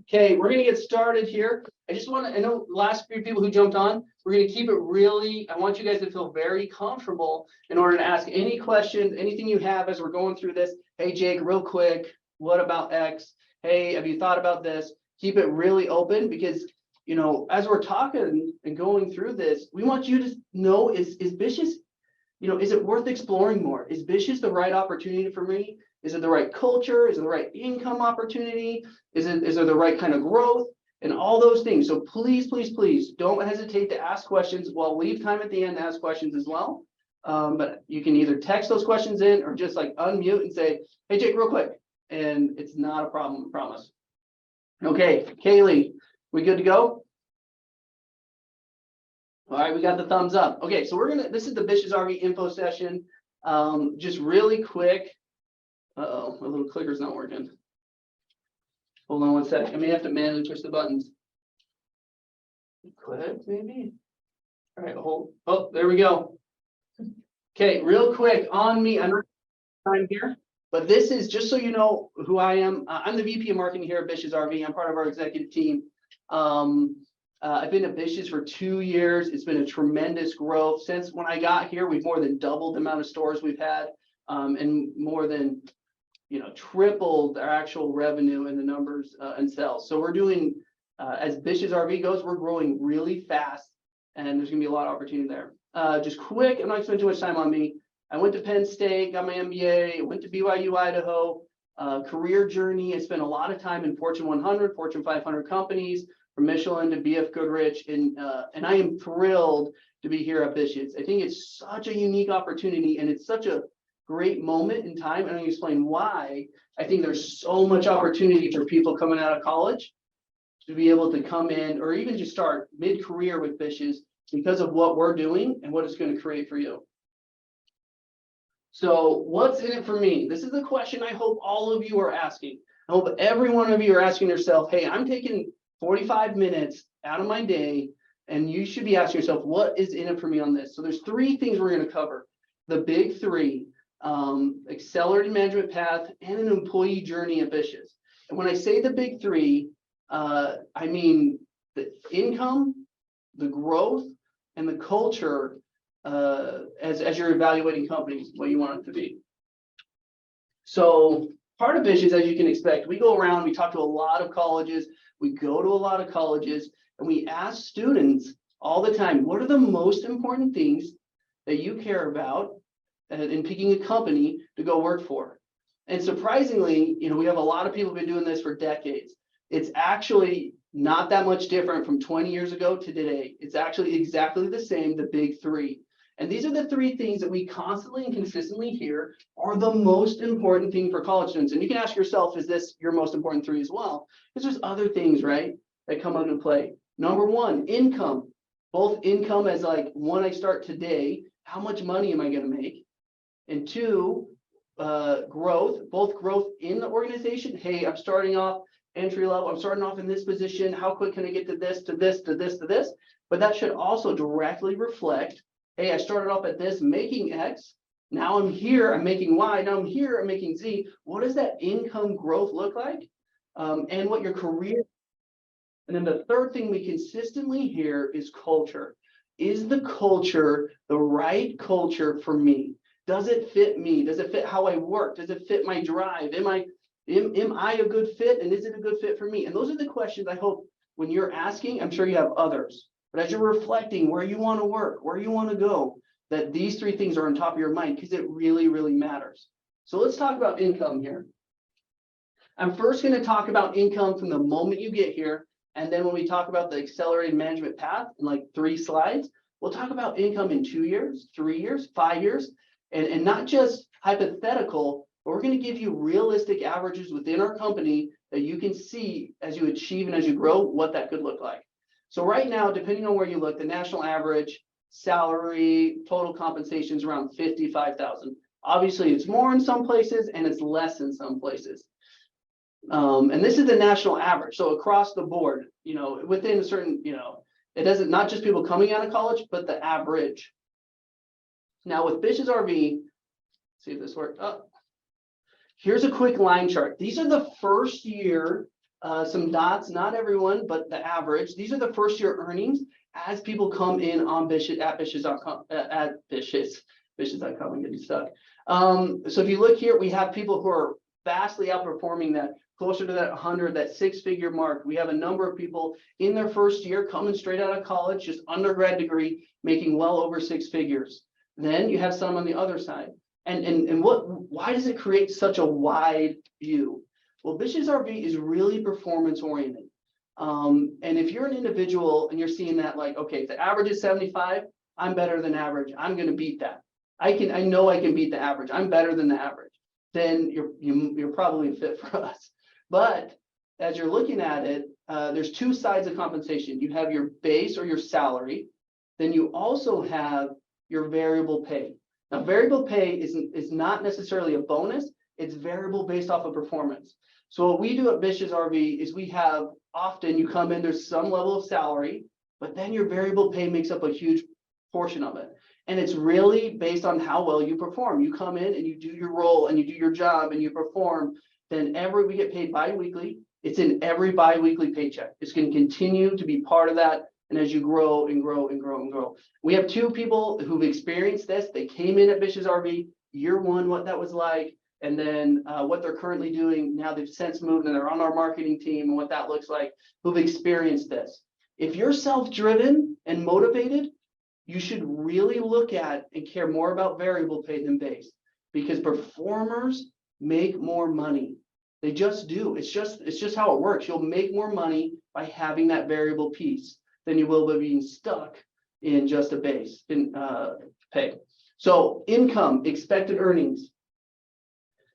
Okay, we're gonna get started here. I know the last few people who jumped on, we're gonna keep it really, I want you guys to feel very comfortable in order to ask any questions, anything you have as we're going through this. Hey, Jake, real quick, what about X? Hey, have you thought about this? Keep it really open because, as we're talking and going through this, we want you to know, is Bish's, is it worth exploring more? Is Bish's the right opportunity for me? Is it the right culture? Is it the right income opportunity? Is there the right kind of growth and all those things? So please, please, please don't hesitate to ask questions. We'll leave time at the end to ask questions as well. But you can either text those questions in or just like unmute and say, hey, Jake, real quick. And it's not a problem, I promise. Okay, Kaylee, we good to go? All right, we got the thumbs up. Okay, so this is the Bish's RV info session. Just really quick. Uh-oh, my little clicker's not working. Hold on one sec. I may have to manually push the buttons. Click, maybe. All right, hold. Oh, there we go. Okay, real quick on me. I'm not time here, but this is just so you know who I am. I'm the VP of marketing here at Bish's RV. I'm part of our executive team. I've been at Bish's for 2 years. It's been a tremendous growth. Since when I got here, we've more than doubled the amount of stores we've had, and more than tripled our actual revenue and the numbers and sales. So we're doing, as Bish's RV goes, we're growing really fast, and there's gonna be a lot of opportunity there. Just quick, I'm not gonna spend too much time on me. I went to Penn State, got my MBA, went to BYU, Idaho. Career journey, I spent a lot of time in Fortune 100, Fortune 500 companies, from Michelin to BF Goodrich, and I am thrilled to be here at Bish's. I think it's such a unique opportunity, and it's such a great moment in time, and I'm going to explain why I think there's so much opportunity for people coming out of college to be able to come in or even just start mid-career with Bish's because of what we're doing and what it's going to create for you. So what's in it for me? This is the question I hope all of you are asking. I hope every one of you are asking yourself, hey, I'm taking 45 minutes out of my day, and you should be asking yourself, what is in it for me on this? So there's 3 things we're going to cover. The big 3. Accelerated management path, and an employee journey at Bish's. And when I say the big 3, I mean the income, the growth, and the culture as you're evaluating companies, what you want it to be. So part of Bish's, as you can expect, we go around, we talk to a lot of colleges, we go to a lot of colleges, and we ask students all the time, what are the most important things that you care about in picking a company to go work for? And surprisingly, we have a lot of people who've been doing this for decades. It's actually not that much different from 20 years ago to today. It's actually exactly the same, the big 3. And these are the 3 things that we constantly and consistently hear are the most important thing for college students. And you can ask yourself, is this your most important 3 as well? Because there's other things, right, that come into play. Number 1, income. Both income as like, when I start today, how much money am I going to make? And 2, growth, both growth in the organization. Hey, I'm starting off entry level. I'm starting off in this position. How quick can I get to this, to this, to this, to this? But that should also directly reflect, hey, I started off at this making X. Now I'm here, I'm making Y. Now I'm here, I'm making Z. What does that income growth look like? And what your career. And then the 3rd thing we consistently hear is culture. Is the culture the right culture for me? Does it fit me? Does it fit how I work? Does it fit my drive? Am I a good fit? And is it a good fit for me? And those are the questions I hope when you're asking, I'm sure you have others, but as you're reflecting where you want to work, where you want to go, that these 3 things are on top of your mind because it really, really matters. So let's talk about income here. I'm first going to talk about income from the moment you get here. And then when we talk about the accelerated management path in like 3 slides, we'll talk about income in 2 years, 3 years, 5 years. And not just hypothetical, but we're going to give you realistic averages within our company that you can see as you achieve and as you grow what that could look like. So right now, depending on where you look, the national average salary, total compensation is around $55,000. Obviously, it's more in some places and it's less in some places. And this is the national average. So across the board, within a certain, it doesn't, not just people coming out of college, but the average. Now with Bish's RV, see if this works. Oh, here's a quick line chart. These are the first year some dots, not everyone, but the average. These are the first year earnings as people come in on Bish at Bishes.com, Bishes.com, I'm getting stuck. So if you look here, we have people who are vastly outperforming that, closer to that 100, that six-figure mark. We have a number of people in their first year coming straight out of college, just undergrad degree, making well over six figures. Then you have some on the other side. And why does it create such a wide view? Well, Bish's RV is really performance oriented. And if you're an individual and you're seeing that, like, okay, if the average is 75, I'm better than average, I'm going to beat that. I know I can beat the average, I'm better than the average. Then you're probably a fit for us. But as you're looking at it, there's two sides of compensation. You have your base or your salary. Then you also have your variable pay. Now, variable pay is not necessarily a bonus. It's variable based off of performance. So what we do at Bish's RV is we have often you come in, there's some level of salary, but then your variable pay makes up a huge portion of it. And it's really based on how well you perform. You come in and you do your role and you do your job and you perform, then we get paid bi-weekly. It's in every bi-weekly paycheck. It's going to continue to be part of that. And as you grow and grow and grow and grow. We have two people who've experienced this. They came in at Bish's RV, year one, what that was like, and then what they're currently doing. Now they've since moved and they're on our marketing team and what that looks like, who've experienced this. If you're self-driven and motivated, you should really look at and care more about variable pay than base, because performers make more money. They just do. It's just how it works. You'll make more money by having that variable piece than you will by being stuck in just a base in pay. So income, expected earnings.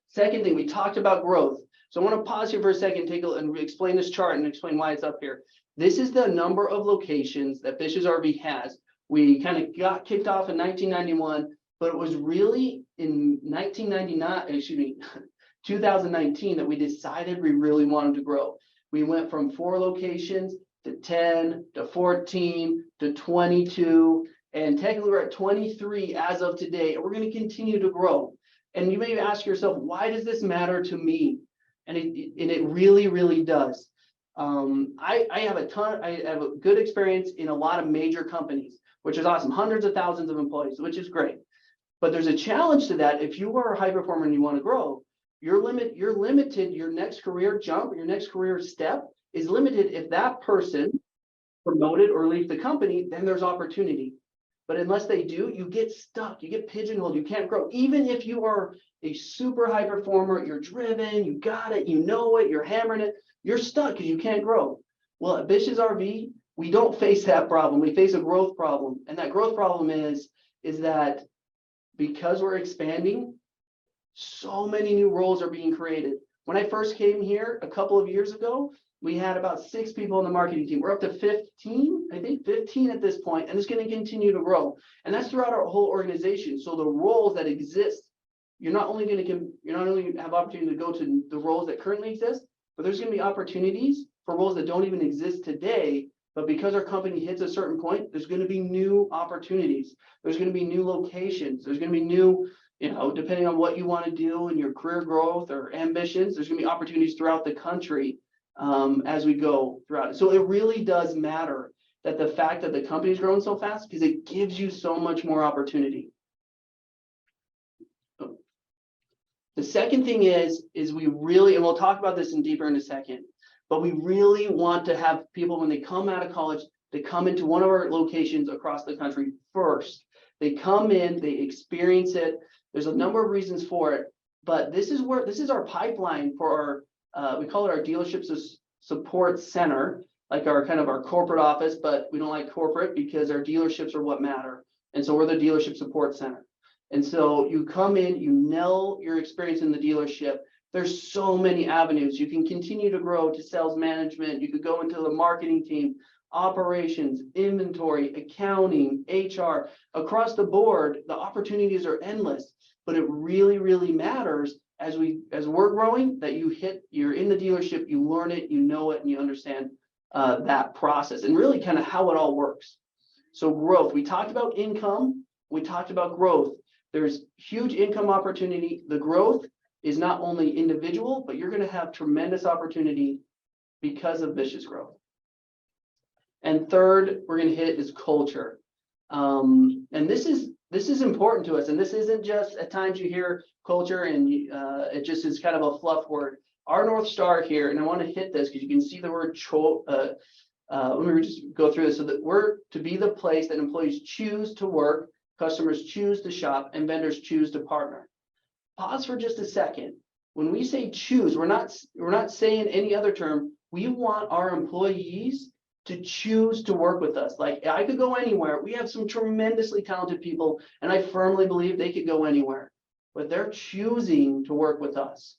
Second thing, we talked about growth. So I want to pause here for a second, take a and explain this chart and explain why it's up here. This is the number of locations that Bish's RV has. We kind of got kicked off in 1991, but it was really in 2019 that we decided we really wanted to grow. We went from 4 locations to 10 to 14 to 22, and technically we're at 23 as of today, and we're going to continue to grow. And you may ask yourself, why does this matter to me? And it really, really does. I have a good experience in a lot of major companies, which is awesome, hundreds of thousands of employees, which is great. But there's a challenge to that. If you are a high performer and you want to grow, you're limited. Your next career jump, your next career step is limited. If that person promoted or leaves the company, then there's opportunity. But unless they do, you get stuck, you get pigeonholed, you can't grow. Even if you are a super high performer, you're driven, you got it, you know it, you're hammering it, you're stuck because you can't grow. Well, at Bish's RV, we don't face that problem. We face a growth problem. And that growth problem is that because we're expanding, so many new roles are being created. When I first came here a couple of years ago, we had about 6 people on the marketing team. We're up to 15, I think 15 at this point, and it's going to continue to grow. And that's throughout our whole organization. So the roles that exist, you're not only have opportunity to go to the roles that currently exist, but there's going to be opportunities for roles that don't even exist today. But because our company hits a certain point, there's going to be new opportunities. There's going to be new locations. There's going to be new, depending on what you want to do and your career growth or ambitions, there's going to be opportunities throughout the country as we go throughout it. So it really does matter that the fact that the company's growing so fast, because it gives you so much more opportunity. The second thing is we really, and we'll talk about this in deeper in a second, but we really want to have people, when they come out of college, to come into one of our locations across the country first. They come in, they experience it. There's a number of reasons for it, but this is our pipeline for our, we call it our dealerships support center, like our kind of our corporate office, but we don't like corporate because our dealerships are what matter. And so we're the dealership support center. And so you come in, you know your experience in the dealership. There's so many avenues. You can continue to grow to sales management. You could go into the marketing team, operations, inventory, accounting, HR, across the board. The opportunities are endless, but it really, really matters as we're growing that you're in the dealership, you learn it, you know it, and you understand that process and really kind of how it all works. So growth, we talked about income, we talked about growth. There's huge income opportunity. The growth is not only individual, but you're going to have tremendous opportunity because of Bish's growth. And third, we're going to hit is culture. And this is important to us. And this isn't just at times you hear culture and it just is kind of a fluff word. Our North Star here, and I want to hit this because you can see the word let me just go through this. So that we're to be the place that employees choose to work, customers choose to shop, and vendors choose to partner. Pause for just a second. When we say choose, we're not saying any other term. We want our employees to choose to work with us. Like, I could go anywhere. We have some tremendously talented people, and I firmly believe they could go anywhere, but they're choosing to work with us.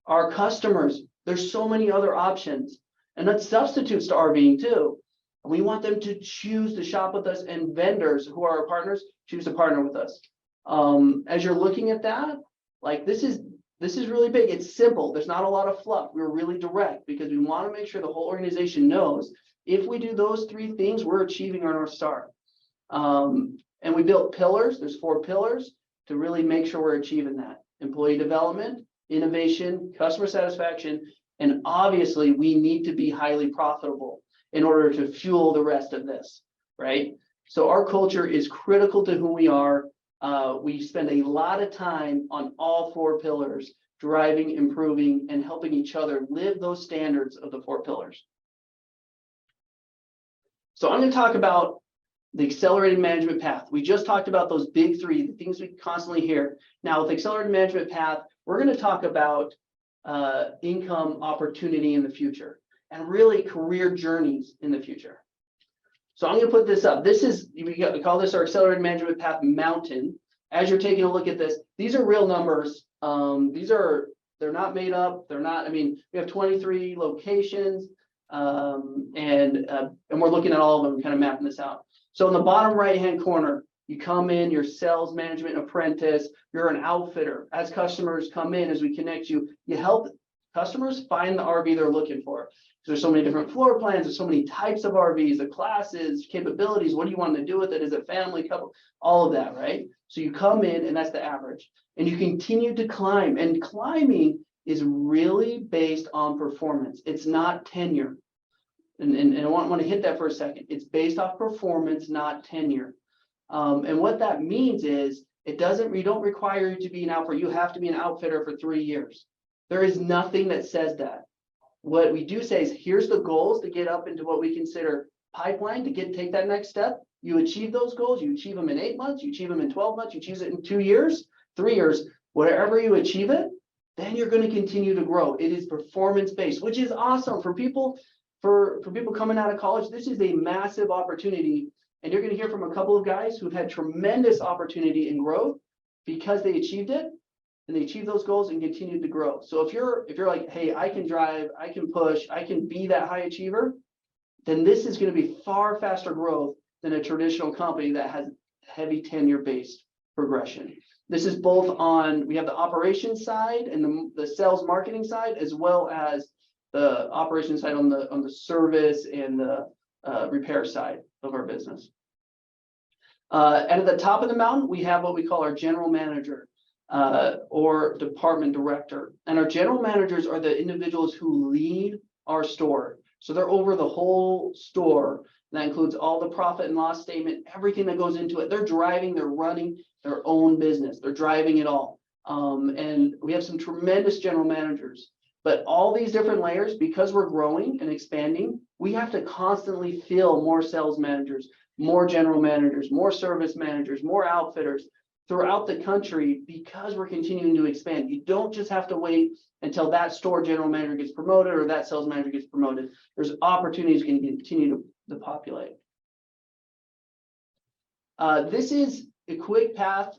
Our customers, there's so many other options, and that's substitutes to RVing too. We want them to choose to shop with us, and vendors who are our partners choose to partner with us. As you're looking at that, like this is really big. It's simple. There's not a lot of fluff. We're really direct because we want to make sure the whole organization knows if we do those three things, we're achieving our North Star. And we built pillars. There's 4 pillars to really make sure we're achieving that. Employee development, innovation, customer satisfaction, and obviously we need to be highly profitable in order to fuel the rest of this, right? So our culture is critical to who we are. We spend a lot of time on all 4 pillars, driving, improving, and helping each other live those standards of the 4 pillars. So I'm going to talk about the accelerated management path. We just talked about those big 3, the things we constantly hear. Now with the accelerated management path, we're going to talk about income opportunity in the future and really career journeys in the future. So I'm going to put this up. This is, we call this our accelerated management path mountain. As you're taking a look at this, these are real numbers. They're not made up. They're not, I mean, we have 23 locations. And we're looking at all of them and kind of mapping this out. So in the bottom right hand corner, you come in, you're sales management apprentice, you're an outfitter. As customers come in, as we connect you, you help customers find the RV they're looking for. There's so many different floor plans, there's so many types of RVs, the classes, capabilities, what do you want to do with it? Is it family, couple, all of that, right? So you come in and that's the average. And you continue to climb, and climbing is really based on performance. It's not tenure. And I want to hit that for a second. It's based off performance, not tenure. And what that means is we don't require you to be an outfitter. You have to be an outfitter for 3 years. There is nothing that says that. What we do say is here's the goals to get up into what we consider pipeline to take that next step. You achieve those goals. You achieve them in 8 months. You achieve them in 12 months. You achieve it in 2 years, 3 years, whatever you achieve it, then you're going to continue to grow. It is performance based, which is awesome for people. For people coming out of college, this is a massive opportunity. And you're going to hear from a couple of guys who've had tremendous opportunity and growth because they achieved it and they achieved those goals and continued to grow. So if you're like, hey, I can drive, I can push, I can be that high achiever, then this is going to be far faster growth than a traditional company that has heavy tenure-based progression. This is both we have the operations side and the sales marketing side, as well as the operations side on the service and the repair side of our business. And at the top of the mountain, we have what we call our general manager or department director. And our general managers are the individuals who lead our store. So they're over the whole store. That includes all the profit and loss statement, everything that goes into it. They're running their own business. They're driving it all. And we have some tremendous general managers. But all these different layers, because we're growing and expanding, we have to constantly fill more sales managers, more general managers, more service managers, more outfitters throughout the country because we're continuing to expand. You don't just have to wait until that store general manager gets promoted or that sales manager gets promoted. There's opportunities can continue to populate. This is a quick path,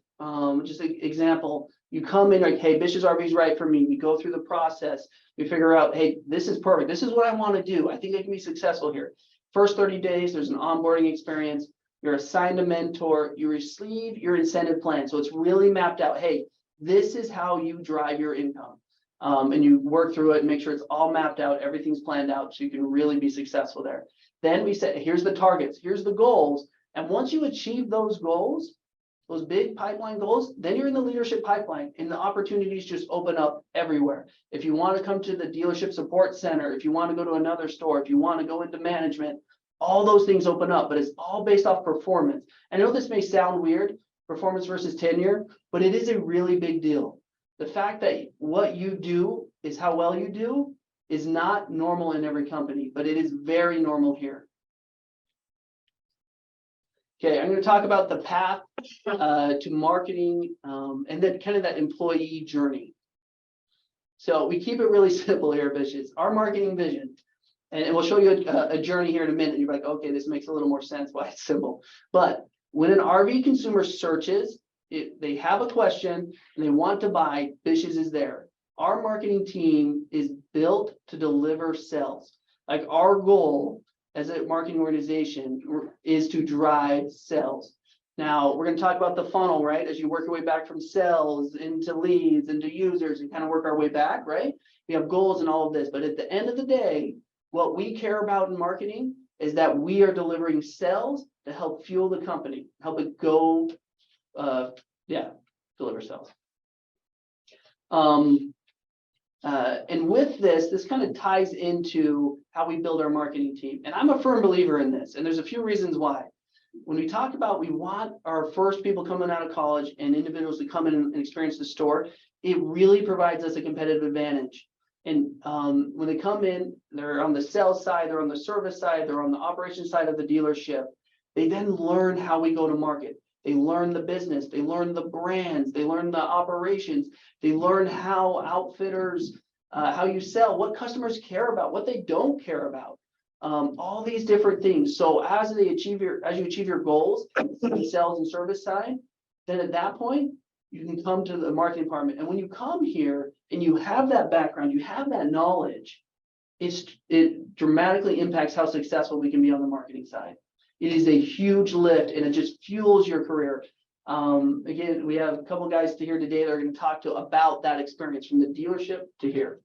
just an example. You come in like, hey, Bish's RV is right for me. We go through the process. We figure out, hey, this is perfect. This is what I want to do. I think I can be successful here. First 30 days, there's an onboarding experience. You're assigned a mentor. You receive your incentive plan. So it's really mapped out. Hey, this is how you drive your income. And you work through it and make sure it's all mapped out. Everything's planned out so you can really be successful there. Then we said, here's the targets. Here's the goals. And once you achieve those goals, those big pipeline goals, then you're in the leadership pipeline and the opportunities just open up everywhere. If you want to come to the dealership support center, if you want to go to another store, if you want to go into management, all those things open up, but it's all based off performance. I know this may sound weird, performance versus tenure, but it is a really big deal. The fact that what you do is how well you do is not normal in every company, but it is very normal here. Okay, I'm going to talk about the path to marketing and then kind of that employee journey. So we keep it really simple here, Bish. It's our marketing vision. And we'll show you a journey here in a minute. And you're like, okay, this makes a little more sense why it's simple. But when an RV consumer searches, they have a question and they want to buy, Bish's is there. Our marketing team is built to deliver sales. Like our goal as a marketing organization is to drive sales. Now we're going to talk about the funnel, right? As you work your way back from sales into leads, into users, and kind of work our way back, right? We have goals and all of this, but at the end of the day, what we care about in marketing is that we are delivering sales to help fuel the company, help it go, deliver sales. And with this kind of ties into how we build our marketing team. And I'm a firm believer in this, and there's a few reasons why. When we talk about we want our first people coming out of college and individuals to come in and experience the store, it really provides us a competitive advantage. And when they come in, they're on the sales side, they're on the service side, they're on the operations side of the dealership. They then learn how we go to market. They learn the business, they learn the brands, they learn the operations, they learn how outfitters, how you sell, what customers care about, what they don't care about, all these different things. So as you achieve your goals on the sales and service side, then at that point, you can come to the marketing department. And when you come here and you have that background, you have that knowledge, it dramatically impacts how successful we can be on the marketing side. It is a huge lift and it just fuels your career. Again, we have a couple of guys to here today that are going to talk to about that experience from the dealership to here.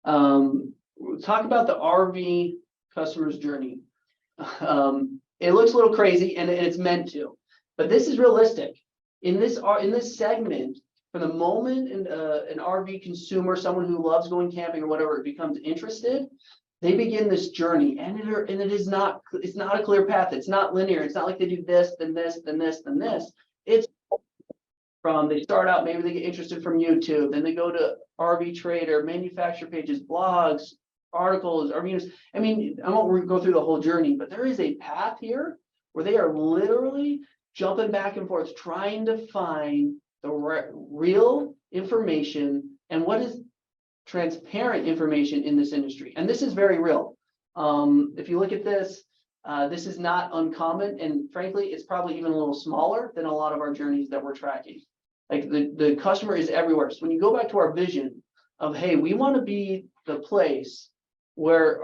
We'll talk about the RV customer's journey. It looks a little crazy and it's meant to, but this is realistic. In this segment, from the moment an RV consumer, someone who loves going camping or whatever, becomes interested, they begin this journey, and it's not a clear path. It's not linear. It's not like they do this, then this, then this, then this. It's from they start out, maybe they get interested from YouTube, then they go to RV Trader, manufacturer pages, blogs, articles, RV news. I mean, I won't go through the whole journey, but there is a path here where they are literally jumping back and forth, trying to find the real information and what is transparent information in this industry. And this is very real. If you look at this, this is not uncommon. And frankly, it's probably even a little smaller than a lot of our journeys that we're tracking. Like the customer is everywhere. So when you go back to our vision of, hey, we want to be the place where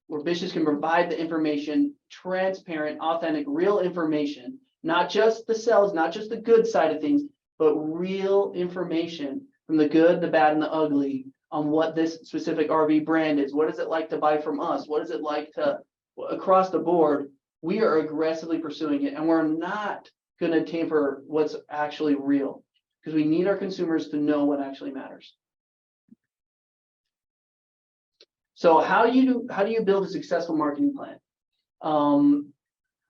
Bishes can provide the information, transparent, authentic, real information, not just the sales, not just the good side of things, but real information from the good, the bad, and the ugly on what this specific RV brand is. What is it like to buy from us? What is it like to, across the board, we are aggressively pursuing it, and we're not going to tamper what's actually real, because we need our consumers to know what actually matters. So how do you build a successful marketing plan?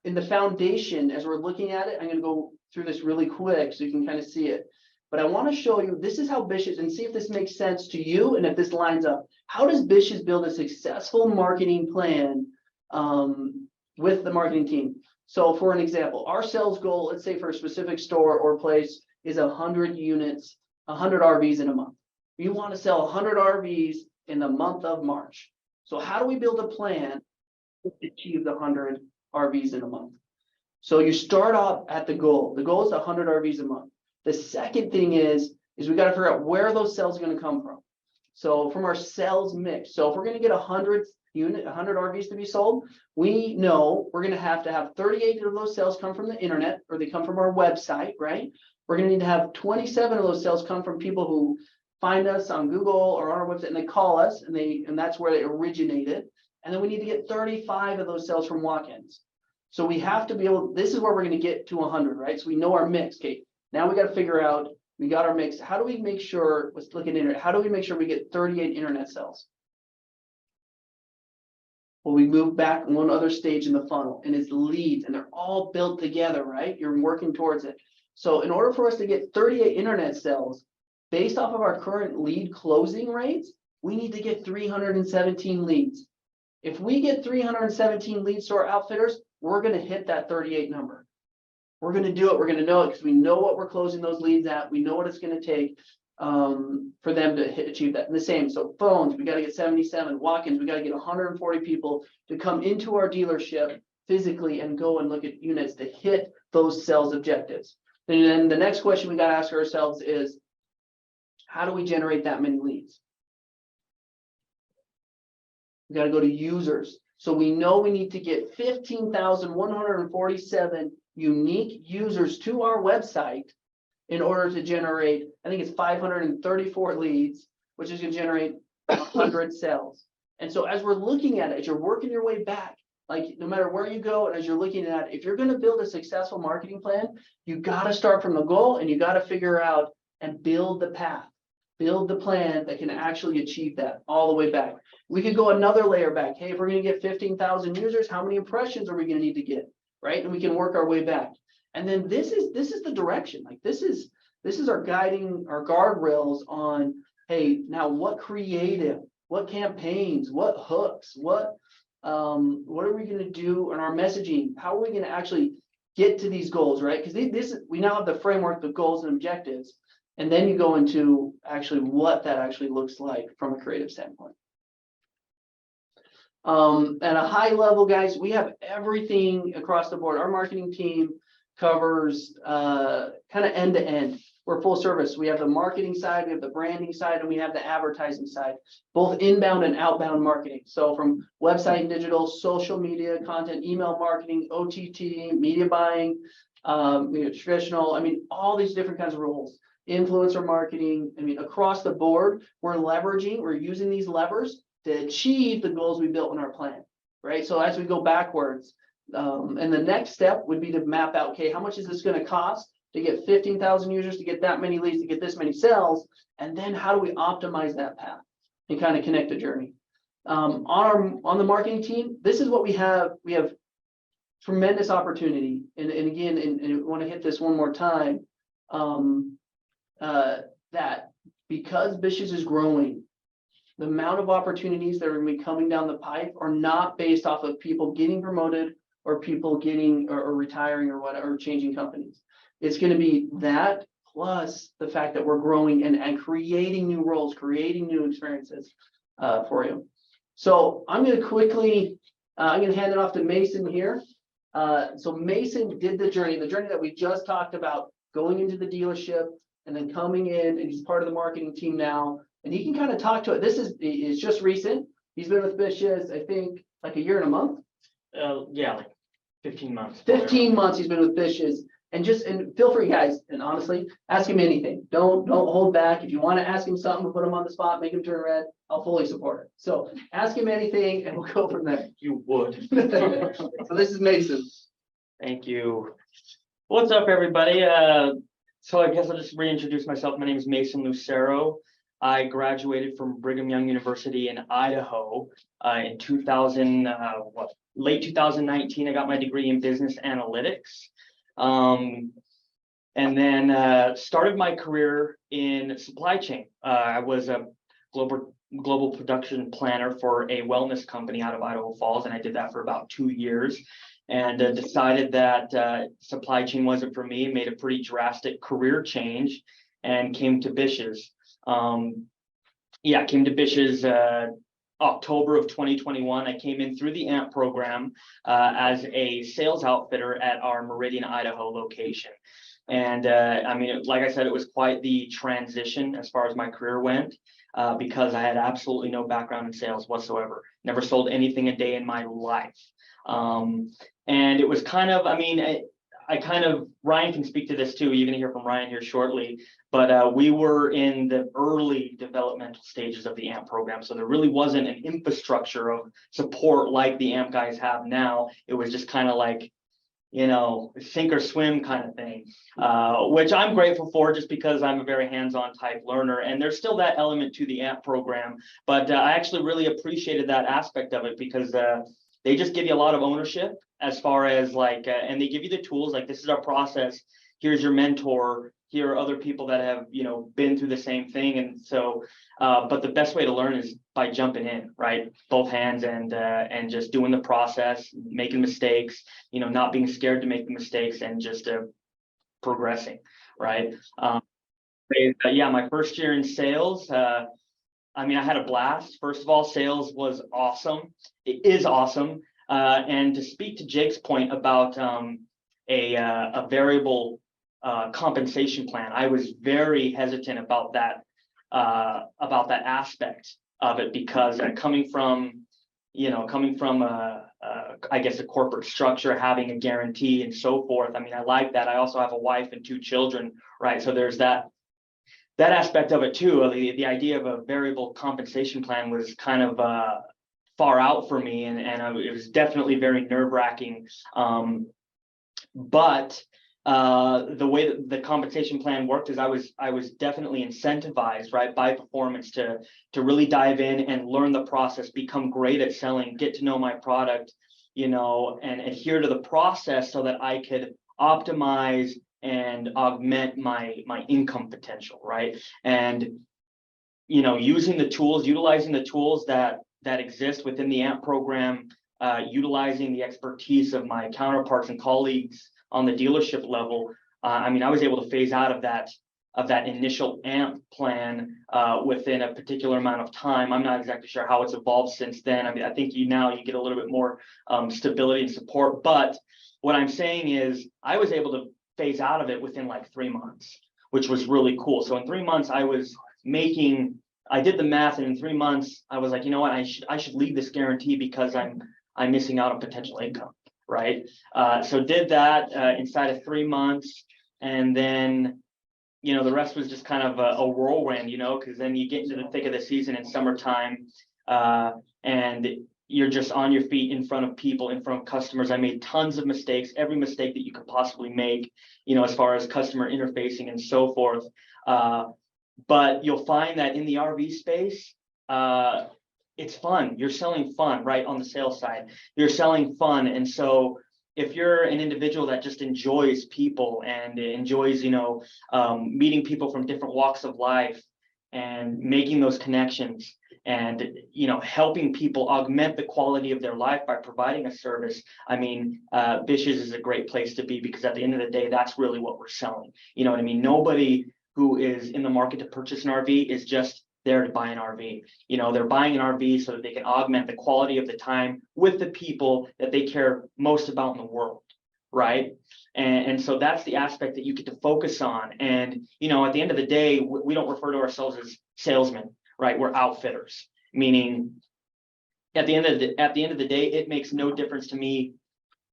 In the foundation, as we're looking at it, I'm going to go through this really quick so you can kind of see it. But I want to show you, this is how Bish's, and see if this makes sense to you and if this lines up. How does Bish's build a successful marketing plan with the marketing team? So for an example, our sales goal, let's say for a specific store or place, is 100 units, 100 RVs in a month. We want to sell 100 RVs in the month of March. So how do we build a plan to achieve the 100 RVs in a month? So you start off at the goal. The goal is 100 RVs a month. The second thing is we got to figure out where those sales are going to come from. So from our sales mix. So if we're going to get 100 RVs to be sold, we know we're going to have 38 of those sales come from the internet, or they come from our website, right? We're going to need to have 27 of those sales come from people who find us on Google or on our website, and they call us, and that's where they originated. And then we need to get 35 of those sales from walk-ins. So we have to be able, this is where we're going to get to 100, right? So we know our mix. Okay, now we got to figure out, we got our mix. How do we make sure, let's look at internet. How do we make sure we get 38 internet sales? Well, we move back one other stage in the funnel, and it's leads, and they're all built together, right? You're working towards it. So in order for us to get 38 internet sales, based off of our current lead closing rates, we need to get 317 leads. If we get 317 leads to our outfitters, we're going to hit that 38 number. We're going to do it. We're going to know it because we know what we're closing those leads at. We know what it's going to take for them to achieve that. And the same, so phones, we got to get 77, walk-ins, we got to get 140 people to come into our dealership physically and go and look at units to hit those sales objectives. And then the next question we got to ask ourselves is, how do we generate that many leads? We got to go to users. So we know we need to get 15,147 unique users to our website in order to generate, I think it's 534 leads, which is going to generate 100 sales. And so as we're looking at it, as you're working your way back, like no matter where you go, and as you're looking at it, if you're going to build a successful marketing plan, you got to start from the goal and you got to figure out and build the path, build the plan that can actually achieve that all the way back. We could go another layer back. Hey, if we're going to get 15,000 users, how many impressions are we going to need to get? Right. And we can work our way back. And then this is the direction. Like this is our guiding, our guardrails on, hey, now what creative, what campaigns, what hooks, what are we going to do in our messaging? How are we going to actually get to these goals, right? Because we now have the framework, the goals and objectives, and then you go into actually what that actually looks like from a creative standpoint. At a high level, guys, we have everything across the board. Our marketing team covers kind of end to end. We're full service. We have the marketing side, we have the branding side, and we have the advertising side, both inbound and outbound marketing. So from website and digital, social media, content, email marketing, OTT, media buying, traditional, I mean, all these different kinds of roles. Influencer marketing, I mean, across the board, we're using these levers to achieve the goals we built in our plan, right? So as we go backwards, and the next step would be to map out, okay, how much is this going to cost to get 15,000 users, to get that many leads, to get this many sales, and then how do we optimize that path and kind of connect the journey? On the marketing team, this is what we have. We have tremendous opportunity, and again, and I want to hit this one more time, that because Bish's is growing, the amount of opportunities that are going to be coming down the pipe are not based off of people getting promoted or people getting or retiring or whatever, or changing companies. It's going to be that plus the fact that we're growing and creating new roles, creating new experiences for you. So I'm going to quickly, I'm going to hand it off to Mason here. So Mason did the journey that we just talked about, going into the dealership and then coming in, and he's part of the marketing team now. And he can kind of talk to it. This is just recent. He's been with Bish's, I think, like a year and a month. Yeah, like 15 months. 15 months he's been with Bish's. And feel free, guys, and honestly, ask him anything. Don't hold back. If you want to ask him something, put him on the spot, make him turn red, I'll fully support it. So ask him anything and we'll go from there. You would. So this is Mason. Thank you. What's up, everybody? So I guess I'll just reintroduce myself. My name is Mason Lucero. I graduated from Brigham Young University in Idaho in late 2019. I got my degree in business analytics, and then started my career in supply chain. I was a global production planner for a wellness company out of Idaho Falls, and I did that for about 2 years. And decided that supply chain wasn't for me. Made a pretty drastic career change and came to Bish's. Came to Bish's October of 2021. I came in through the AMP program as a sales outfitter at our Meridian, Idaho location. And I mean, like I said, it was quite the transition as far as my career went, because I had absolutely no background in sales whatsoever. Never sold anything a day in my life. And it was kind of, I mean, Ryan can speak to this too. You're going to hear from Ryan here shortly, but we were in the early developmental stages of the AMP program. So there really wasn't an infrastructure of support like the AMP guys have now. It was just kind of like sink or swim kind of thing, which I'm grateful for just because I'm a very hands-on type learner. And there's still that element to the AMP program, but I actually really appreciated that aspect of it because they just give you a lot of ownership as far as like, and they give you the tools, like this is our process, here's your mentor, here are other people that have, been through the same thing. And so, but the best way to learn is by jumping in, right? Both hands and just doing the process, making mistakes, not being scared to make the mistakes and just progressing, right? Yeah, my first year in sales, I had a blast. First of all, sales was awesome. It is awesome. And to speak to Jake's point about a variable compensation plan, I was very hesitant about that aspect of it because coming from I guess a corporate structure, having a guarantee and so forth. I like that. I also have a wife and 2 children, right? So there's that aspect of it too. The idea of a variable compensation plan was kind of far out for me, and it was definitely very nerve-wracking. But the way that the compensation plan worked is I was definitely incentivized, right, by performance to really dive in and learn the process, become great at selling, get to know my product, and adhere to the process so that I could optimize and augment my income potential, right? And utilizing the tools that exist within the AMP program, utilizing the expertise of my counterparts and colleagues on the dealership level. I was able to phase out of that initial AMP plan within a particular amount of time. I'm not exactly sure how it's evolved since then. I think you get a little bit more stability and support. But what I'm saying is I was able to phase out of it within like 3 months, which was really cool. So in 3 months, I did the math, and in 3 months, I was like, you know what, I should leave this guarantee because I'm missing out on potential income, right? So did that inside of 3 months, and then the rest was just kind of a whirlwind, because then you get into the thick of the season in summertime, and you're just on your feet in front of people, in front of customers. I made tons of mistakes, every mistake that you could possibly make, as far as customer interfacing and so forth. But you'll find that in the RV space, it's fun. You're selling fun, right? On the sales side, you're selling fun. And so if you're an individual that just enjoys people and enjoys, meeting people from different walks of life and making those connections and, helping people augment the quality of their life by providing a service, Bish's is a great place to be, because at the end of the day, that's really what we're selling. You know what I mean? Nobody who is in the market to purchase an RV is just there to buy an RV. They're buying an RV so that they can augment the quality of the time with the people that they care most about in the world, right? And so that's the aspect that you get to focus on. And, at the end of the day, we don't refer to ourselves as salesmen, right? We're outfitters, meaning at the end of the day, it makes no difference to me,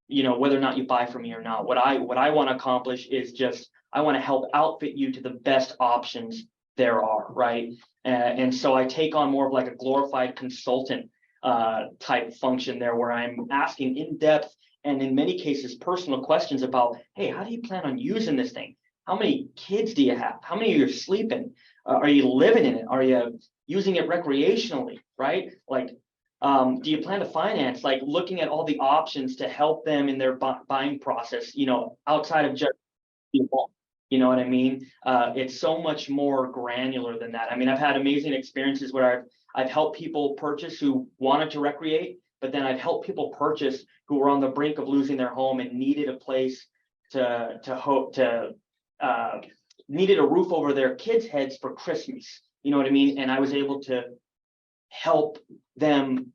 whether or not you buy from me or not. What I want to accomplish is just, I want to help outfit you to the best options there are, right? And so I take on more of like a glorified consultant type function there, where I'm asking in-depth and in many cases personal questions about, hey, how do you plan on using this thing? How many kids do you have? How many are you sleeping? Are you living in it? Are you using it recreationally, right? Like, do you plan to finance? Like, looking at all the options to help them in their buying process, outside of just people. You know what I mean? It's so much more granular than that. I've had amazing experiences where I've helped people purchase who wanted to recreate, but then I've helped people purchase who were on the brink of losing their home and needed a place needed a roof over their kids' heads for Christmas. You know what I mean? And I was able to help them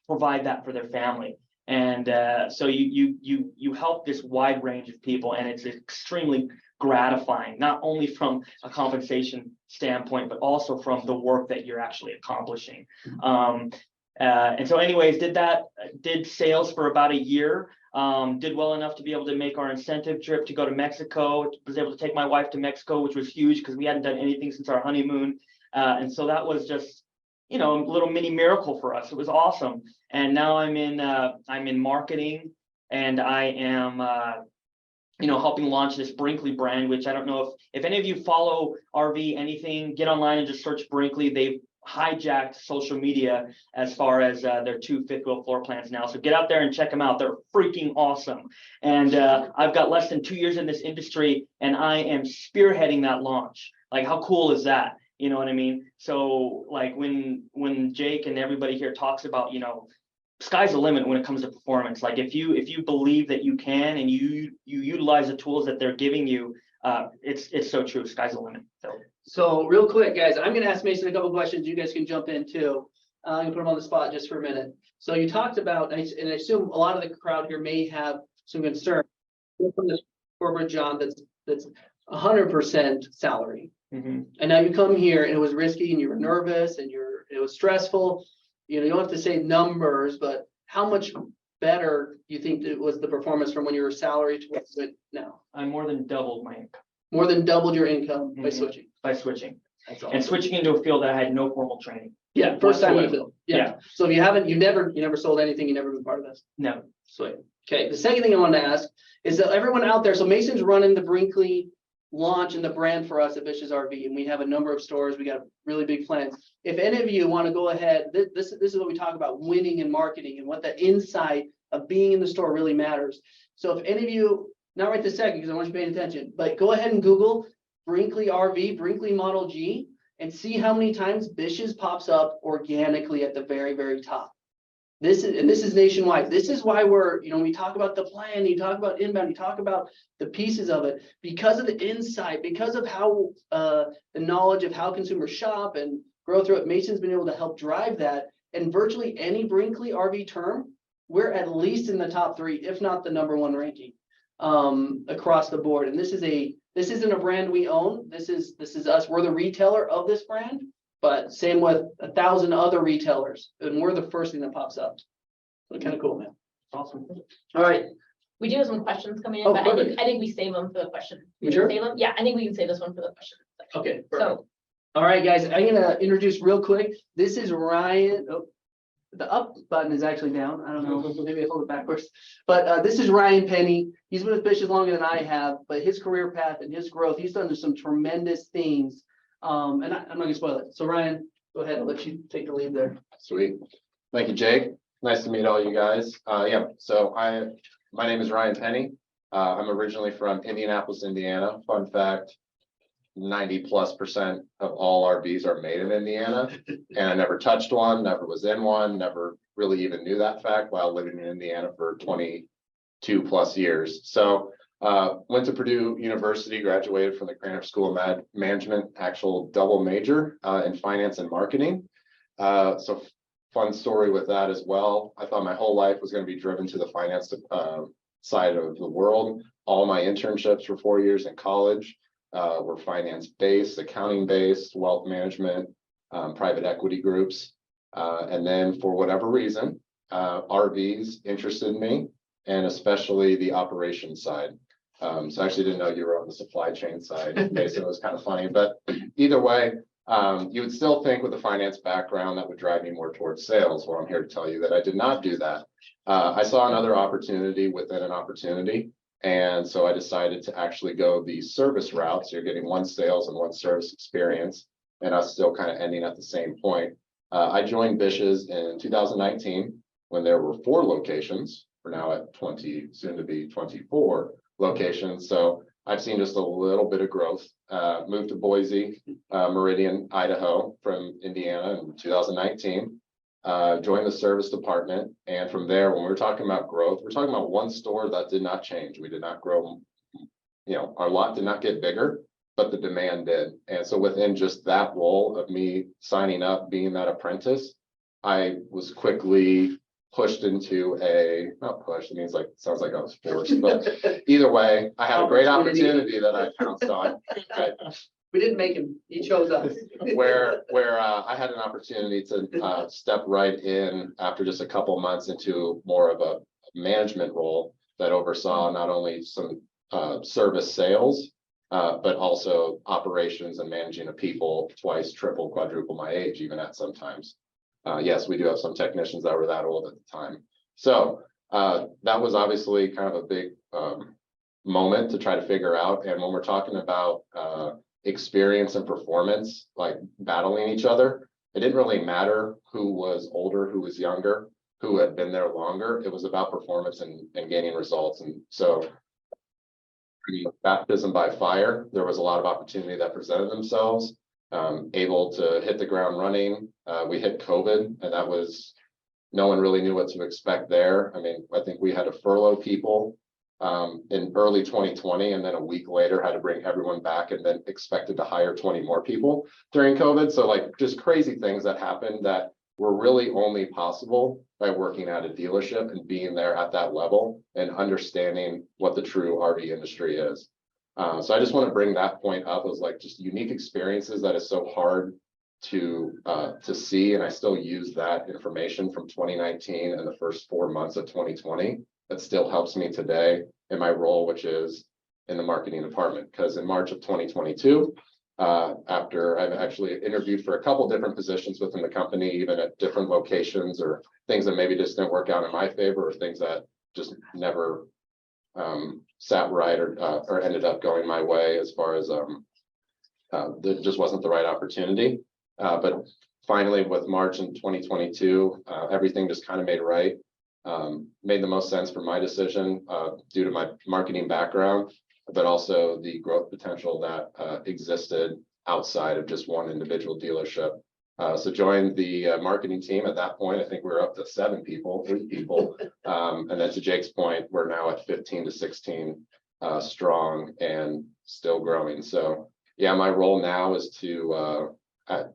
provide that for their family. And so you help this wide range of people, and it's extremely gratifying, not only from a compensation standpoint, but also from the work that you're actually accomplishing. And so anyways, did sales for about a year, did well enough to be able to make our incentive trip to go to Mexico. Was able to take my wife to Mexico, which was huge because we hadn't done anything since our honeymoon. And so that was just, a little mini miracle for us. It was awesome. And now I'm in marketing and I am helping launch this Brinkley brand, which I don't know if any of you follow RV anything, get online and just search Brinkley. They've hijacked social media as far as their 2 fifth wheel floor plans now. So get out there and check them out. They're freaking awesome. And I've got less than 2 years in this industry, and I am spearheading that launch. Like, how cool is that? You know what I mean? So like when Jake and everybody here talks about, sky's the limit when it comes to performance. Like if you believe that you can and you utilize the tools that they're giving you, it's so true. Sky's the limit. So real quick, guys, I'm going to ask Mason a couple questions. You guys can jump in too. I'm going to put him on the spot just for a minute. So you talked about, and I assume a lot of the crowd here may have some concern from this corporate job that's 100% salary. Mm-hmm. And now you come here and it was risky and you were nervous and it was stressful. You don't have to say numbers, but how much better you think it was the performance from when you were salary to what's it now? I more than doubled my income. More than doubled your income by switching. By switching. That's awesome. And switching into a field that I had no formal training. Yeah, first time in the whatsoever. field. Yeah. So if you never sold anything, you never been part of this. No. Sweet. Okay. The second thing I want to ask is that everyone out there, so Mason's running the Brinkley launch and the brand for us at Bish's RV, and we have a number of stores. We got really big plans. If any of you want to go ahead, this is what we talk about, winning and marketing and what the insight of being in the store really matters. So if any of you, not right this second because I want you paying attention, but go ahead and Google Brinkley RV, Brinkley Model G, and see how many times Bish's pops up organically at the very, very top. This is nationwide. This is why we talk about the plan, you talk about inbound, you talk about the pieces of it, because of the insight, because of how the knowledge of how consumers shop and grow through it. Mason's been able to help drive that. And virtually any Brinkley RV term, we're at least in the top 3, if not the #1 ranking across the board. And this isn't a brand we own. This is us. We're the retailer of this brand. But same with 1,000 other retailers, and we're the first thing that pops up. So kind of cool, man. Awesome. All right. We do have some questions coming in, Oh, but perfect. I think we save them for the question. You sure? Save them? Yeah, I think we can save this one for the question. Okay. Perfect. So, all right, guys, I'm gonna introduce real quick. This is Ryan. Oh, the up button is actually down. I don't know. Maybe I hold it backwards. But this is Ryan Penny. He's been with Bish longer than I have, but his career path and his growth, he's done some tremendous things. And I'm not gonna spoil it. So Ryan, go ahead. I'll let you take the lead there. Sweet. Thank you, Jake. Nice to meet all you guys. So my name is Ryan Penny. I'm originally from Indianapolis, Indiana. Fun fact, 90+% of all RVs are made in Indiana. And I never touched one, never was in one, never really even knew that fact while living in Indiana for 22+ years. So went to Purdue University, graduated from the Kraniff School of Management, actual double major in finance and marketing. So fun story with that as well. I thought my whole life was going to be driven to the finance side of the world. All my internships for 4 years in college were finance-based, accounting-based, wealth management, private equity groups. And then for whatever reason, RVs interested me, and especially the operations side. So I actually didn't know you were on the supply chain side. Okay, so it was kind of funny, but either way, you would still think with a finance background that would drive me more towards sales. Well, I'm here to tell you that I did not do that. I saw another opportunity within an opportunity. And so I decided to actually go the service route. So you're getting one sales and one service experience, and us still kind of ending at the same point. I joined Bish's in 2019 when there were 4 locations. We're now at 20, soon to be 24 locations. So I've seen just a little bit of growth. Moved to Boise, Meridian, Idaho from Indiana in 2019. Joined the service department. And from there, when we're talking about growth, we're talking about one store that did not change. We did not grow, our lot did not get bigger, but the demand did. And so within just that role of me signing up, being that apprentice, I was quickly pushed into not pushed, it means sounds like I was forced, but either way, I had a great opportunity that I pounced on. Right? We didn't make him. He chose us. where I had an opportunity to step right in after just a couple months into more of a management role that oversaw not only some service sales, but also operations and managing a people twice, triple, quadruple my age, even at sometimes. Yes, we do have some technicians that were that old at the time. So That was obviously kind of a big moment to try to figure out. And when we're talking about experience and performance, like battling each other, it didn't really matter who was older, who was younger, who had been there longer. It was about performance and gaining results. And so baptism by fire, there was a lot of opportunity that presented themselves, able to hit the ground running. We hit COVID, and that was, no one really knew what to expect there. I mean, I think we had to furlough people in early 2020, and then a week later had to bring everyone back, and then expected to hire 20 more people during COVID. So like just crazy things that happened that were really only possible by working at a dealership and being there at that level and understanding what the true RV industry is. So I just want to bring that point up as like just unique experiences that is so hard to see. And I still use that information from 2019 and the first 4 months of 2020. That still helps me today in my role, which is in the marketing department. Because in March of 2022, after I've actually interviewed for a couple different positions within the company, even at different locations, or things that maybe just didn't work out in my favor, or things that just never sat right, or ended up going my way as far as there just wasn't the right opportunity. But finally, with March in 2022, everything just kind of made right. Made the most sense for my decision due to my marketing background, but also the growth potential that existed outside of just one individual dealership. So joined the marketing team. At that point, I think we were up to 8 people. And then to Jake's point, we're now at 15 to 16 strong and still growing. So yeah, my role now is to,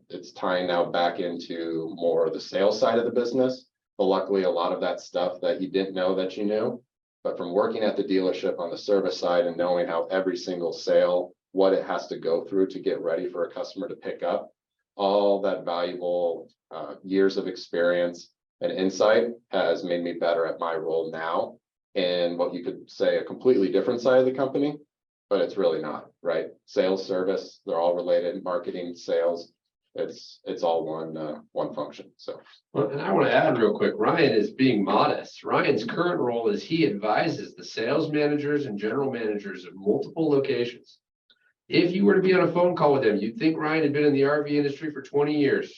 it's tying now back into more of the sales side of the business. But luckily, a lot of that stuff that you didn't know that you knew, but from working at the dealership on the service side and knowing how every single sale, what it has to go through to get ready for a customer to pick up, all that valuable years of experience and insight has made me better at my role now in what you could say a completely different side of the company, but it's really not, right? Sales, service, they're all related. Marketing, sales, it's all one function. So, Well, and I want to add real quick, Ryan is being modest. Ryan's current role is he advises the sales managers and general managers of multiple locations. If you were to be on a phone call with him, you'd think Ryan had been in the RV industry for 20 years.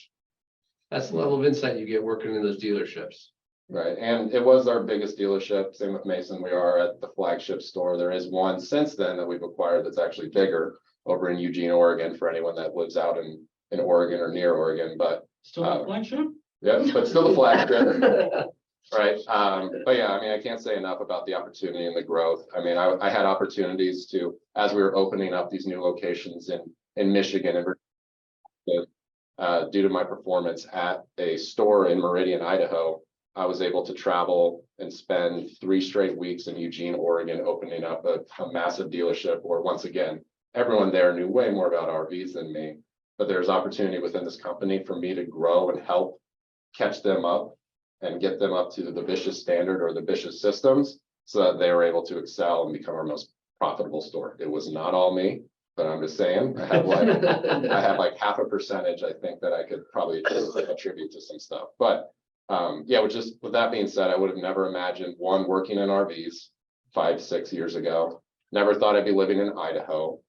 That's the level of insight you get working in those dealerships. right. And it was our biggest dealership. Same with Mason. We are at the flagship store. There is one since then that we've acquired that's actually bigger over in Eugene, Oregon, for anyone that lives out in Oregon or near Oregon, but Still a flagship? yeah, but still the flagship. Right. But yeah, I mean, I can't say enough about the opportunity and the growth. I mean, I had opportunities to, as we were opening up these new locations in Michigan, and due to my performance at a store in Meridian, Idaho, I was able to travel and spend 3 straight weeks in Eugene, Oregon, opening up a massive dealership where, once again, everyone there knew way more about RVs than me. But there's opportunity within this company for me to grow and help catch them up and get them up to the Bish's standard or the Bish's systems, so that they were able to excel and become our most profitable store. It was not all me, but I'm just saying I have like half a percentage, I think, that I could probably attribute to some stuff. But yeah, with that being said, I would have never imagined working in RVs 5-6 years ago. Never thought I'd be living in Idaho,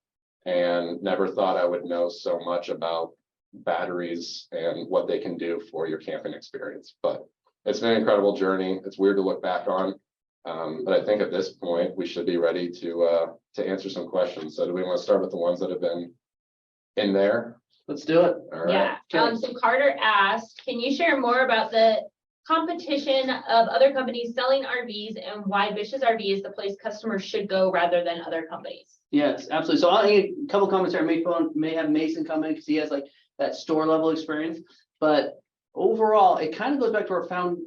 and never thought I would know so much about batteries and what they can do for your camping experience. But it's been an incredible journey. It's weird to look back on. But I think at this point, we should be ready to answer some questions. So do we want to start with the ones that have been in there? Let's do it. All right. Yeah, so Carter asked, can you share more about the competition of other companies selling RVs and why Bish's RV is the place customers should go rather than other companies? Yes, absolutely. So I'll get a couple comments here. May have Mason come in because he has like that store level experience, but overall, it kind of goes back to our kind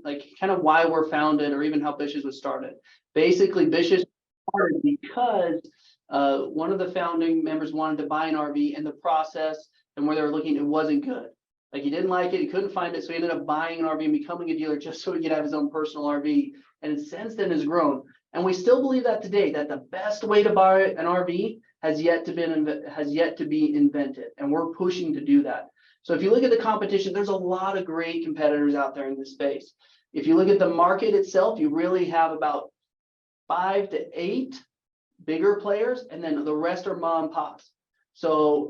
of why we're founded, or even how Bish's was started. Basically, Bish's started because one of the founding members wanted to buy an RV, and the process and where they were looking, it wasn't good. Like, he didn't like it, he couldn't find it, so he ended up buying an RV and becoming a dealer just so he could have his own personal RV. And since then has grown. And we still believe that today, that the best way to buy an RV has yet to be invented, and we're pushing to do that. So if you look at the competition, there's a lot of great competitors out there in this space. If you look at the market itself, you really have about 5 to 8 bigger players, and then the rest are mom and pops. So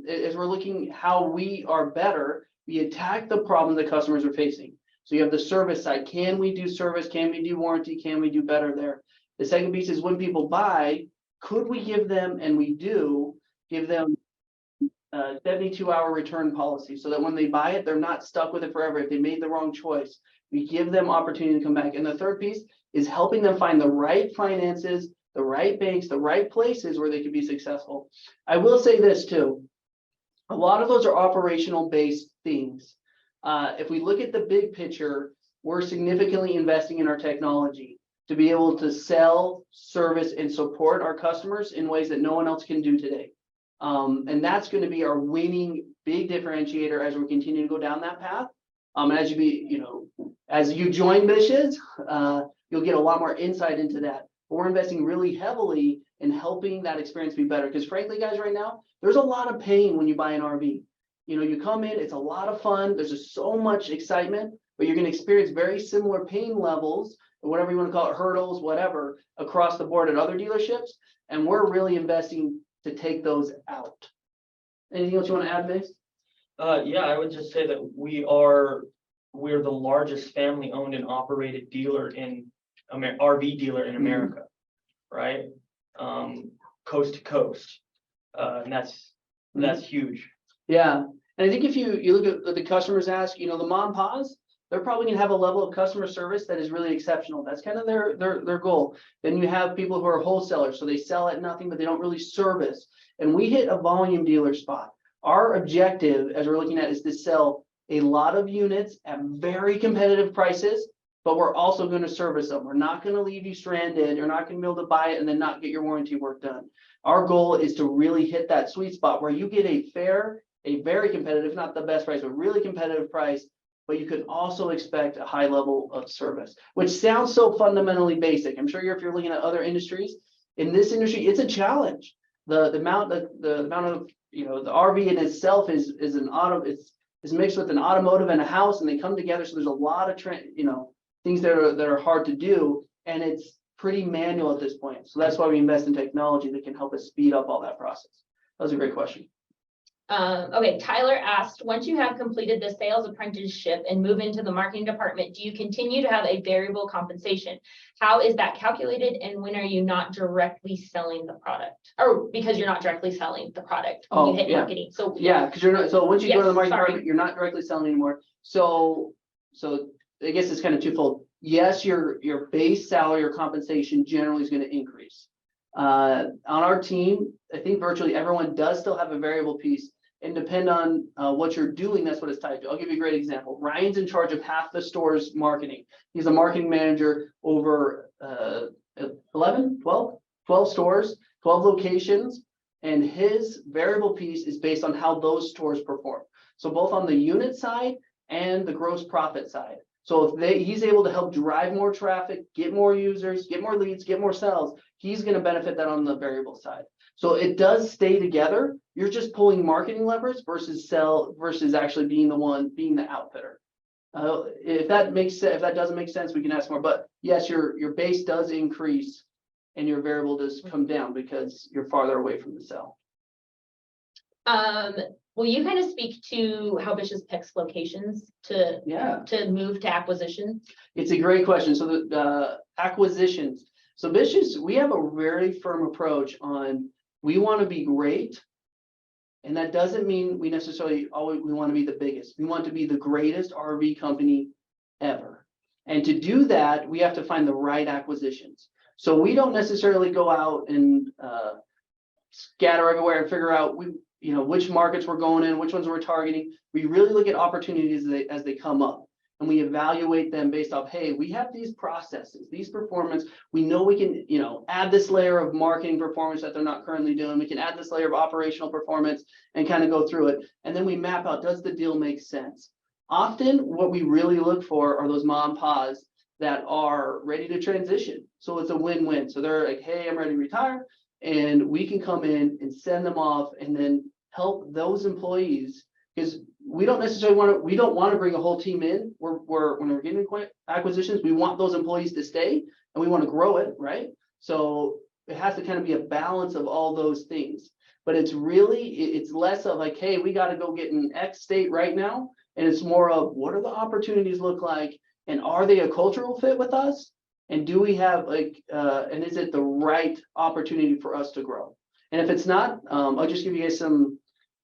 as we're looking how we are better, we attack the problem the customers are facing. So you have the service side. Can we do service? Can we do warranty? Can we do better there? The second piece is when people buy, could we give them, and we do, give them a 72-hour return policy so that when they buy it, they're not stuck with it forever. If they made the wrong choice, we give them opportunity to come back. And the third piece is helping them find the right finances, the right banks, the right places where they could be successful. I will say this too. A lot of those are operational based things. If we look at the big picture, we're significantly investing in our technology to be able to sell, service, and support our customers in ways that no one else can do today. And that's going to be our winning big differentiator as we continue to go down that path. As you join Bish's, you'll get a lot more insight into that. But we're investing really heavily in helping that experience be better. Because frankly, guys, right now, there's a lot of pain when you buy an RV. You come in, it's a lot of fun. There's just so much excitement, but you're going to experience very similar pain levels, or whatever you want to call it, hurdles, whatever, across the board at other dealerships. And we're really investing to take those out. Anything else you want to add, Bish? Yeah, I would just say that we're the largest family-owned and operated dealer in RV dealer in America, right? Coast to coast, and that's huge. Yeah, and I think if you look at what the customers ask, the mom and pops, they're probably gonna have a level of customer service that is really exceptional. That's kind of their goal. Then you have people who are wholesalers, so they sell at nothing, but they don't really service. And we hit a volume dealer spot. Our objective, as we're looking at, is to sell a lot of units at very competitive prices, but we're also going to service them. We're not going to leave you stranded. You're not going to be able to buy it and then not get your warranty work done. Our goal is to really hit that sweet spot where you get a very competitive, not the best price, but really competitive price, but you can also expect a high level of service, which sounds so fundamentally basic. I'm sure if you're looking at other industries, in this industry, it's a challenge. The amount of the RV in itself is mixed with an automotive and a house, and they come together. So there's a lot of things that are hard to do, and it's pretty manual at this point. So that's why we invest in technology that can help us speed up all that process. That was a great question. Okay, Tyler asked, once you have completed the sales apprenticeship and move into the marketing department, do you continue to have a variable compensation? How is that calculated, and when are you not directly selling the product? Or because you're not directly selling the product when you hit marketing. So yeah, because you're not. So once you go to the marketing sorry. department, you're not directly selling anymore. So I guess it's kind of twofold. Yes, your base salary or compensation generally is going to increase. On our team, I think virtually everyone does still have a variable piece, and depend on what you're doing, that's what it's tied to. I'll give you a great example. Ryan's in charge of half the store's marketing. He's a marketing manager over 12 stores, 12 locations, and his variable piece is based on how those stores perform. So both on the unit side and the gross profit side. So if he's able to help drive more traffic, get more users, get more leads, get more sales, he's going to benefit that on the variable side. So it does stay together. You're just pulling marketing levers versus actually being the outfitter. If that makes sense, if that doesn't make sense, we can ask more. But yes, your base does increase and your variable does come down because you're farther away from the sale. Will you kind of speak to how Bish's picks locations to move to acquisition? It's a great question. So the acquisitions. So Bish's, we have a very firm approach on we want to be great. And that doesn't mean we necessarily we want to be the biggest. We want to be the greatest RV company ever. And to do that, we have to find the right acquisitions. So we don't necessarily go out and scatter everywhere and figure out which markets we're going in, which ones we're targeting. We really look at opportunities as they come up, and we evaluate them based off, hey, we have these processes, these performance. We know we can, add this layer of marketing performance that they're not currently doing. We can add this layer of operational performance and kind of go through it. And then we map out, does the deal make sense? Often what we really look for are those mom and pops that are ready to transition. So it's a win-win. So they're like, hey, I'm ready to retire. And we can come in and send them off and then help those employees, because we don't necessarily we don't want to bring a whole team in. When we're getting acquisitions, we want those employees to stay and we want to grow it, right? So it has to kind of be a balance of all those things. But it's less of like, hey, we got to go get an X state right now. And it's more of what are the opportunities look like? And are they a cultural fit with us? And do we have and is it the right opportunity for us to grow? And if it's not, I'll just give you guys some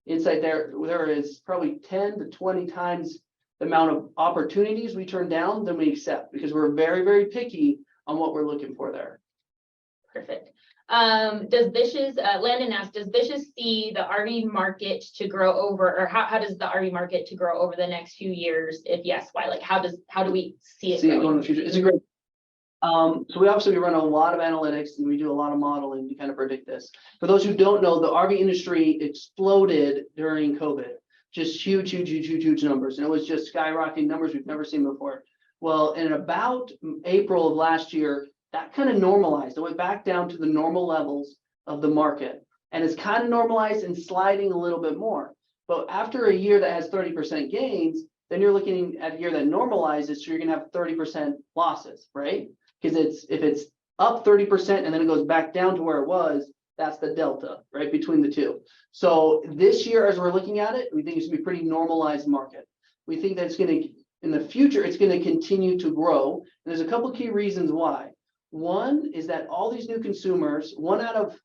insight there. There is probably 10 to 20 times the amount of opportunities we turn down than we accept because we're very, very picky on what we're looking for there. Perfect. Does Bish's, Landon asked, does Bish's see the RV market to grow over, or how does the RV market to grow over the next few years? If yes, why? Like, how do we see it Going in growing? the future? It's a great. So we run a lot of analytics and we do a lot of modeling to kind of predict this. For those who don't know, the RV industry exploded during COVID, just huge numbers. And it was just skyrocketing numbers we've never seen before. Well, in about April of last year, that kind of normalized. It went back down to the normal levels of the market. And it's kind of normalized and sliding a little bit more. But after a year that has 30% gains, then you're looking at a year that normalizes, so you're going to have 30% losses, right? Because if it's up 30% and then it goes back down to where it was, that's the delta, right, between the two. So this year, as we're looking at it, we think it's going to be a pretty normalized market. We think that it's going to, in the future, it's going to continue to grow. And there's a couple key reasons why. One is that all these new consumers, one out of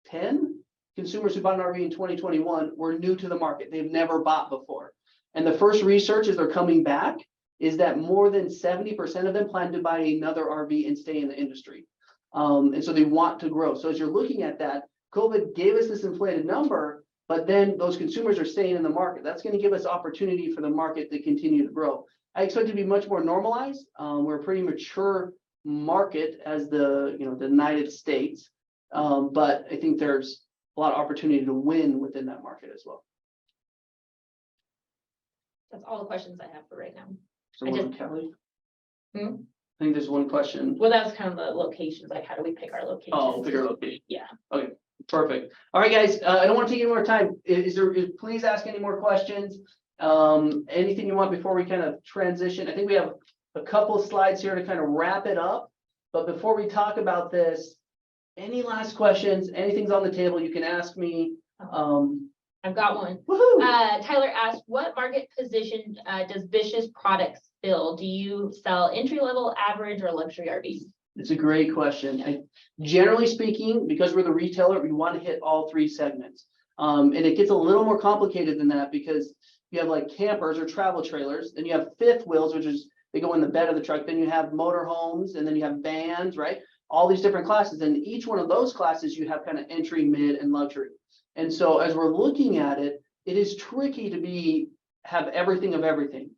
10 consumers who bought an RV in 2021 were new to the market. They've never bought before. And the first research as they're coming back is that more than 70% of them plan to buy another RV and stay in the industry. And so they want to grow. So as you're looking at that, COVID gave us this inflated number, but then those consumers are staying in the market. That's going to give us opportunity for the market to continue to grow. I expect it to be much more normalized. We're a pretty mature market as the United States, but I think there's a lot of opportunity to win within that market as well. That's all the questions I have for right now. So Kelly? Hmm? I think there's one question. Well, that's kind of the locations, like how do we pick our locations? Oh, pick our location. Yeah. Okay, perfect. All right, guys, I don't want to take any more time. Please ask any more questions. Anything you want before we kind of transition? I think we have a couple of slides here to kind of wrap it up. But before we talk about this, any last questions? Anything's on the table, you can ask me. I've got one. Woohoo! Tyler asked, what market position does Bish's products fill? Do you sell entry level, average, or luxury RVs? It's a great question. Generally speaking, because we're the retailer, we want to hit all three segments. And it gets a little more complicated than that because you have like campers or travel trailers, then you have fifth wheels, which is they go in the bed of the truck. Then you have motorhomes, and then you have vans, right? All these different classes. And each one of those classes, you have kind of entry, mid, and luxury. And so as we're looking at it, it is tricky to have everything of everything.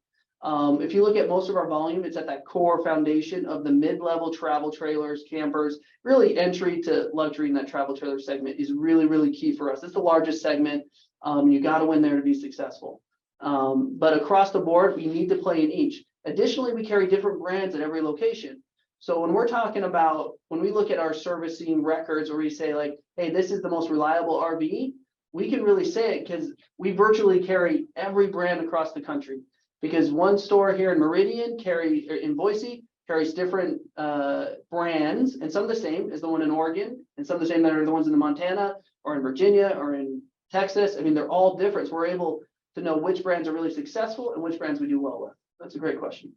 If you look at most of our volume, it's at that core foundation of the mid-level travel trailers, campers. Really, entry to luxury in that travel trailer segment is really, really key for us. It's the largest segment. You got to win there to be successful. But across the board, we need to play in each. Additionally, we carry different brands at every location. So when we're talking about, when we look at our servicing records, or we say like, hey, this is the most reliable RV, we can really say it because we virtually carry every brand across the country. Because one store here in Meridian in Boise carries different brands, and some of the same as the one in Oregon, and some of the same that are the ones in the Montana or in Virginia or in Texas. I mean, they're all different. So we're able to know which brands are really successful and which brands we do well with. That's a great question.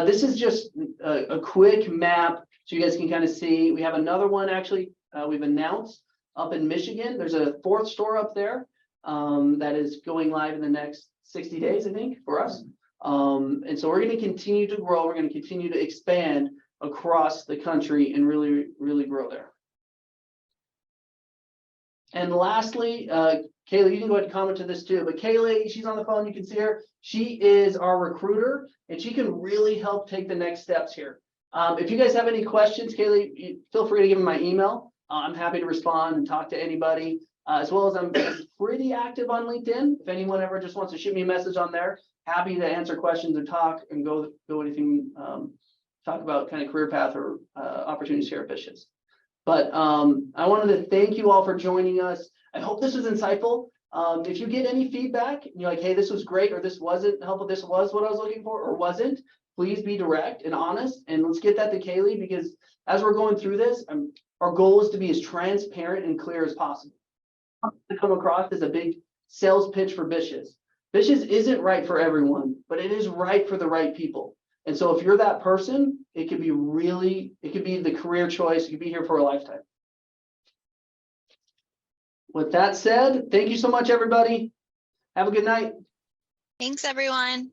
This is just a quick map so you guys can kind of see. We have another one actually we've announced up in Michigan. There's a fourth store up there that is going live in the next 60 days, I think, for us. And so we're going to continue to grow. We're going to continue to expand across the country and really, really grow there. And lastly, Kaylee, you can go ahead and comment to this too, but Kaylee, she's on the phone, you can see her. She is our recruiter and she can really help take the next steps here. If you guys have any questions, Kaylee, feel free to give me my email. I'm happy to respond and talk to anybody, as well as I'm pretty active on LinkedIn. If anyone ever just wants to shoot me a message on there, happy to answer questions or talk and go anything, talk about kind of career path or opportunities here at Bish's. But I wanted to thank you all for joining us. I hope this was insightful. If you get any feedback, and you're like, hey, this was great, or this wasn't helpful, this was what I was looking for, or wasn't, please be direct and honest, and let's get that to Kaylee, because as we're going through this, our goal is to be as transparent and clear as possible. To come across as a big sales pitch for Bish's. Bish's isn't right for everyone, but it is right for the right people. And so if you're that person, it could be the career choice. You could be here for a lifetime. With that said, thank you so much, everybody. Have a good night. Thanks, everyone.